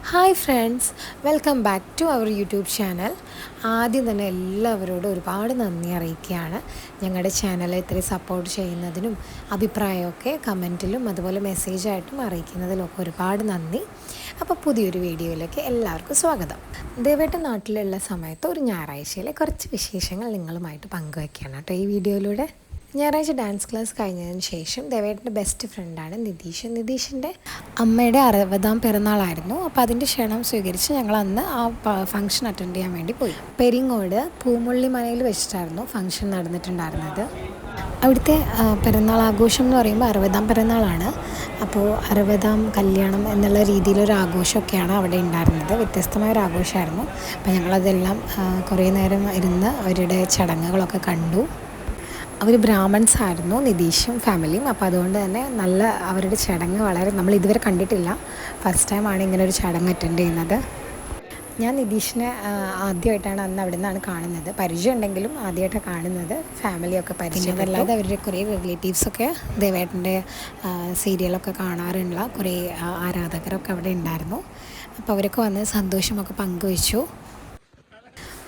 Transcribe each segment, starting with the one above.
Hi friends, welcome back to our YouTube channel. ആദ്യം തന്നെ എല്ലാവരോടും ഒരുപാട് നന്ദി അറിയിക്കുകയാണ്. ഞങ്ങളുടെ ചാനൽ ഇത്രയും സപ്പോർട്ട് ചെയ്യുന്നതിനും അഭിപ്രായമൊക്കെ കമൻറ്റിലും അതുപോലെ മെസ്സേജായിട്ടും അറിയിക്കുന്നതിലൊക്കെ ഒരുപാട് നന്ദി. അപ്പോൾ പുതിയൊരു വീഡിയോയിലേക്ക് എല്ലാവർക്കും സ്വാഗതം. ദേവേട്ടൻ നാട്ടിലുള്ള സമയത്ത് ഒരു ഞായറാഴ്ചയിലെ കുറച്ച് വിശേഷങ്ങൾ നിങ്ങളുമായിട്ട് പങ്കുവയ്ക്കുകയാണ് കേട്ടോ ഈ വീഡിയോയിലൂടെ. ഞായറാഴ്ച ഡാൻസ് ക്ലാസ് കഴിഞ്ഞതിന് ശേഷം ദേവേട്ടൻ്റെ ബെസ്റ്റ് ഫ്രണ്ടാണ് നിതീഷ്. നിതീഷിൻ്റെ അമ്മയുടെ 60ാം പിറന്നാളായിരുന്നു. അപ്പോൾ അതിൻ്റെ ക്ഷണം സ്വീകരിച്ച് ഞങ്ങൾ അന്ന് ആ ഫംഗ്ഷൻ അറ്റൻഡ് ചെയ്യാൻ വേണ്ടി പോയി. പെരിങ്ങോട് പൂമുള്ളി മനയിൽ വെച്ചിട്ടായിരുന്നു ഫംഗ്ഷൻ നടന്നിട്ടുണ്ടായിരുന്നത്. അവിടുത്തെ പിറന്നാൾ ആഘോഷം എന്ന് പറയുമ്പോൾ 60ാം പിറന്നാളാണ്. അപ്പോൾ 60ാം കല്യാണം എന്നുള്ള രീതിയിലൊരു ആഘോഷമൊക്കെയാണ് അവിടെ ഉണ്ടായിരുന്നത്. വ്യത്യസ്തമായൊരു ആഘോഷമായിരുന്നു. അപ്പോൾ ഞങ്ങളതെല്ലാം കുറേ നേരം ഇരുന്ന് അവരുടെ ചടങ്ങുകളൊക്കെ കണ്ടു. അവർ ബ്രാഹ്മൺസ് ആയിരുന്നു, നിതീഷും ഫാമിലിയും. അപ്പോൾ അതുകൊണ്ട് തന്നെ നല്ല അവരുടെ ചടങ്ങ് വളരെ നമ്മൾ ഇതുവരെ കണ്ടിട്ടില്ല. ഫസ്റ്റ് ടൈമാണ് ഇങ്ങനെ ഒരു ചടങ്ങ് അറ്റൻഡ് ചെയ്യുന്നത്. ഞാൻ നിതീഷിനെ ആദ്യമായിട്ടാണ് അന്ന് അവിടെ നിന്നാണ് കാണുന്നത്. പരിചയം ഉണ്ടെങ്കിലും ആദ്യമായിട്ടാണ് കാണുന്നത്. ഫാമിലിയൊക്കെ പരിചയം. അല്ലാതെ അവരുടെ കുറേ റിലേറ്റീവ്സൊക്കെ ദേവേട്ടൻ്റെ സീരിയലൊക്കെ കാണാറുള്ള കുറേ ആരാധകരൊക്കെ അവിടെ ഉണ്ടായിരുന്നു. അപ്പോൾ അവരൊക്കെ വന്ന് സന്തോഷമൊക്കെ പങ്കുവച്ചു.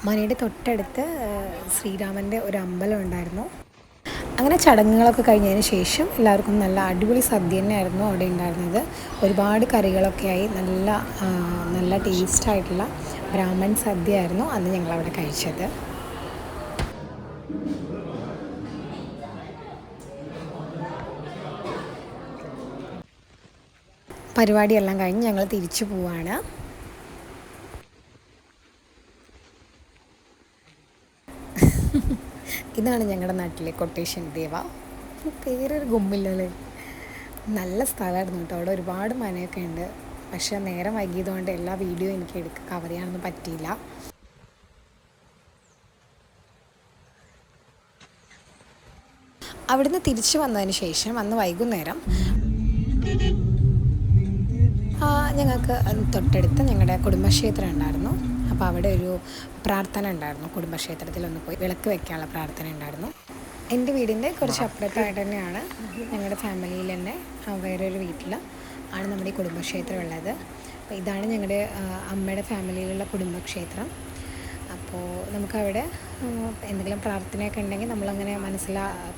മനയുടെ തൊട്ടടുത്ത് ശ്രീരാമൻ്റെ ഒരു അമ്പലം ഉണ്ടായിരുന്നു. അങ്ങനെ ചടങ്ങുകളൊക്കെ കഴിഞ്ഞതിന് ശേഷം എല്ലാവർക്കും നല്ല അടിപൊളി സദ്യ തന്നെയായിരുന്നു അവിടെ ഉണ്ടായിരുന്നത്. ഒരുപാട് കറികളൊക്കെയായി നല്ല ടേസ്റ്റായിട്ടുള്ള ബ്രാഹ്മൺ സദ്യ ആയിരുന്നു അന്ന് ഞങ്ങളവിടെ കഴിച്ചത്. പരിപാടിയെല്ലാം കഴിഞ്ഞ് ഞങ്ങൾ തിരിച്ചു പോവാണ്. ഇതാണ് ഞങ്ങളുടെ നാട്ടിലെ കൊട്ടേഷൻ ദേവ. പേരൊരു ഗുമ്മില്ലല്ലേ. നല്ല സ്ഥലമായിരുന്നു കേട്ടോ. അവിടെ ഒരുപാട് മനയൊക്കെ ഉണ്ട്. പക്ഷേ നേരം വൈകിയതുകൊണ്ട് എല്ലാ വീഡിയോ എനിക്ക് കവർ ചെയ്യാനൊന്നും പറ്റിയില്ല. അവിടുന്ന് തിരിച്ചു വന്നതിന് ശേഷം അന്ന് വൈകുന്നേരം ഞങ്ങൾക്ക് തൊട്ടടുത്ത് ഞങ്ങളുടെ കുടുംബക്ഷേത്രം ഉണ്ടായിരുന്നു. അപ്പോൾ അവിടെ ഒരു പ്രാർത്ഥന ഉണ്ടായിരുന്നു. കുടുംബക്ഷേത്രത്തിലൊന്ന് പോയി വിളക്ക് വെക്കാനുള്ള പ്രാർത്ഥന ഉണ്ടായിരുന്നു. എൻ്റെ വീടിൻ്റെ കുറച്ച് അപ്പുറത്തായിട്ട് തന്നെയാണ് ഞങ്ങളുടെ ഫാമിലിയിൽ തന്നെ വേറൊരു വീട്ടിൽ ആണ് നമ്മുടെ ഈ കുടുംബക്ഷേത്രം ഉള്ളത്. അപ്പോൾ ഇതാണ് ഞങ്ങളുടെ അമ്മയുടെ ഫാമിലിയിലുള്ള കുടുംബക്ഷേത്രം. അപ്പോൾ നമുക്കവിടെ എന്തെങ്കിലും പ്രാർത്ഥനയൊക്കെ ഉണ്ടെങ്കിൽ നമ്മളങ്ങനെ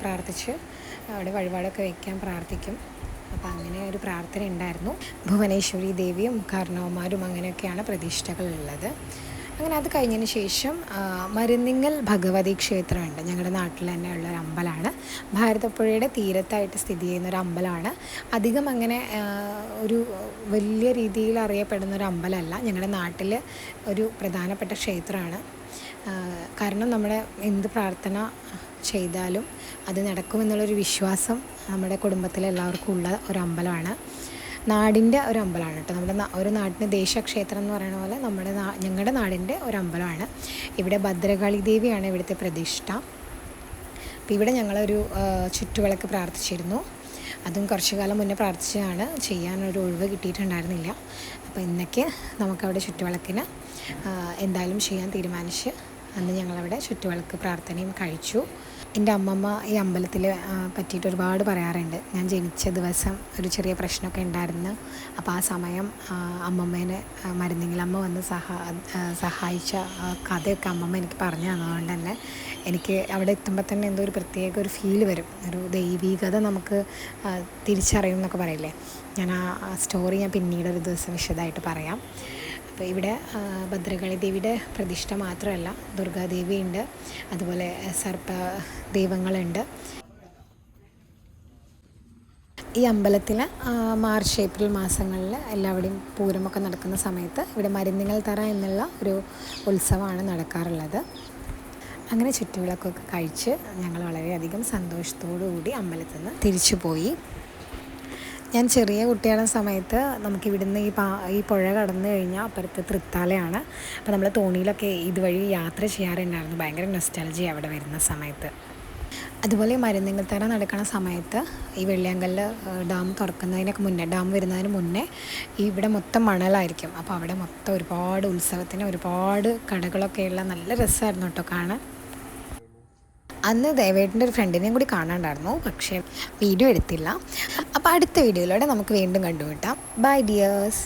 പ്രാർത്ഥിച്ച് അവിടെ വഴിപാടൊക്കെ വയ്ക്കാൻ പ്രാർത്ഥിക്കും. അപ്പോൾ അങ്ങനെ ഒരു പ്രാർത്ഥന ഉണ്ടായിരുന്നു. ഭുവനേശ്വരി ദേവിയും കാരണവന്മാരും അങ്ങനെയൊക്കെയാണ് പ്രതിഷ്ഠകളുള്ളത്. അങ്ങനെ അത് കഴിഞ്ഞതിന് ശേഷം മരുന്നിങ്ങൽ ഭഗവതി ക്ഷേത്രമുണ്ട്. ഞങ്ങളുടെ നാട്ടിൽ തന്നെ ഉള്ളൊരു അമ്പലമാണ്. ഭാരതപ്പുഴയുടെ തീരത്തായിട്ട് സ്ഥിതി ചെയ്യുന്നൊരു അമ്പലമാണ്. അധികം അങ്ങനെ ഒരു വലിയ രീതിയിൽ അറിയപ്പെടുന്നൊരു അമ്പലമല്ല. ഞങ്ങളുടെ നാട്ടിൽ ഒരു പ്രധാനപ്പെട്ട ക്ഷേത്രമാണ്. കാരണം നമ്മുടെ എന്ത് പ്രാർത്ഥന ചെയ്താലും അത് നടക്കുമെന്നുള്ളൊരു വിശ്വാസം നമ്മുടെ കുടുംബത്തിലെ എല്ലാവർക്കും ഉള്ള ഒരു അമ്പലമാണ്. നാടിൻ്റെ ഒരു അമ്പലമാണ് കേട്ടോ. നമ്മുടെ ഒരു നാടിന് ദേശക്ഷേത്രം എന്ന് പറയുന്ന പോലെ ഞങ്ങളുടെ നാടിൻ്റെ ഒരു അമ്പലമാണ്. ഇവിടെ ഭദ്രകാളി ദേവിയാണ് ഇവിടുത്തെ പ്രതിഷ്ഠ. അപ്പോൾ ഇവിടെ ഞങ്ങളൊരു ചുറ്റുവിളക്ക് പ്രാർത്ഥിച്ചിരുന്നു. അതും കുറച്ചു കാലം മുന്നേ പ്രാർത്ഥിച്ചതാണ്. ചെയ്യാനൊരു ഒഴിവ് കിട്ടിയിട്ടുണ്ടായിരുന്നില്ല. അപ്പോൾ ഇന്നൊക്കെ നമുക്കവിടെ ചുറ്റുവിളക്കിന് എന്തായാലും ചെയ്യാൻ തീരുമാനിച്ച് അന്ന് ഞങ്ങളവിടെ ചുറ്റുവിളക്ക് പ്രാർത്ഥനയും കഴിച്ചു. എൻ്റെ അമ്മമ്മ ഈ അമ്പലത്തിൽ പറ്റിയിട്ട് ഒരുപാട് പറയാറുണ്ട്. ഞാൻ ജനിച്ച ദിവസം ഒരു ചെറിയ പ്രശ്നമൊക്കെ ഉണ്ടായിരുന്നു. അപ്പോൾ ആ സമയം അമ്മമ്മേനെ മരുന്നിങ്ങിലമ്മ വന്ന് സഹായിച്ച കഥയൊക്കെ അമ്മമ്മ എനിക്ക് പറഞ്ഞു തന്നതുകൊണ്ട് തന്നെ എനിക്ക് അവിടെ എത്തുമ്പോൾ തന്നെ എന്തോ ഒരു പ്രത്യേക ഒരു ഫീൽ വരും. ഒരു ദൈവീകത നമുക്ക് തിരിച്ചറിയും എന്നൊക്കെ പറയില്ലേ. ഞാൻ ആ സ്റ്റോറി ഞാൻ പിന്നീട് ഒരു ദിവസം വിശദമായിട്ട് പറയാം. അപ്പോൾ ഇവിടെ ഭദ്രകാളി ദേവിയുടെ പ്രതിഷ്ഠ മാത്രമല്ല, ദുർഗാദേവിയുണ്ട്, അതുപോലെ സർപ്പ ദൈവങ്ങളുണ്ട്. ഈ അമ്പലത്തിൽ മാർച്ച് ഏപ്രിൽ മാസങ്ങളിൽ എല്ലാവിടെയും പൂരമൊക്കെ നടക്കുന്ന സമയത്ത് ഇവിടെ മരുന്നിങ്ങൽ തറ എന്നുള്ള ഒരു ഉത്സവമാണ് നടക്കാറുള്ളത്. അങ്ങനെ ചുറ്റുവിളക്കൊക്കെ കഴിച്ച് ഞങ്ങൾ വളരെയധികം സന്തോഷത്തോടു കൂടി അമ്പലത്തിൽ നിന്ന് തിരിച്ചു പോയി. ഞാൻ ചെറിയ കുട്ടിയായിരുന്ന സമയത്ത് നമുക്കിവിടുന്ന് ഈ പുഴ കടന്നു കഴിഞ്ഞാൽ അപ്പുറത്ത് തൃത്താലയാണ്. അപ്പോൾ നമ്മൾ തോണിയിലൊക്കെ ഇതുവഴി യാത്ര ചെയ്യാറുണ്ടായിരുന്നു. ഭയങ്കര നൊസ്റ്റാൾജിയ അവിടെ വരുന്ന സമയത്ത്. അതുപോലെ മരുന്നിങ്ങൽ തറ നടക്കുന്ന സമയത്ത് ഈ വെള്ളിയാങ്കല്ല് ഡാം തുറക്കുന്നതിനൊക്കെ മുന്നേ, ഡാം വരുന്നതിന് മുന്നേ ഇവിടെ മൊത്തം മണലായിരിക്കും. അപ്പോൾ അവിടെ മൊത്തം ഒരുപാട് ഉത്സവത്തിന് ഒരുപാട് കടകളൊക്കെയുള്ള നല്ല രസമായിരുന്നു കേട്ടോ കാണാൻ. അന്ന് ദേവേട്ടൻ്റെ ഒരു ഫ്രണ്ടിനെയും കൂടി കാണാണ്ടായിരുന്നു, പക്ഷേ വീഡിയോ എടുത്തില്ല. അപ്പോൾ അടുത്ത വീഡിയോയിലൂടെ നമുക്ക് വീണ്ടും കണ്ടുമുട്ടാം. Bye dears.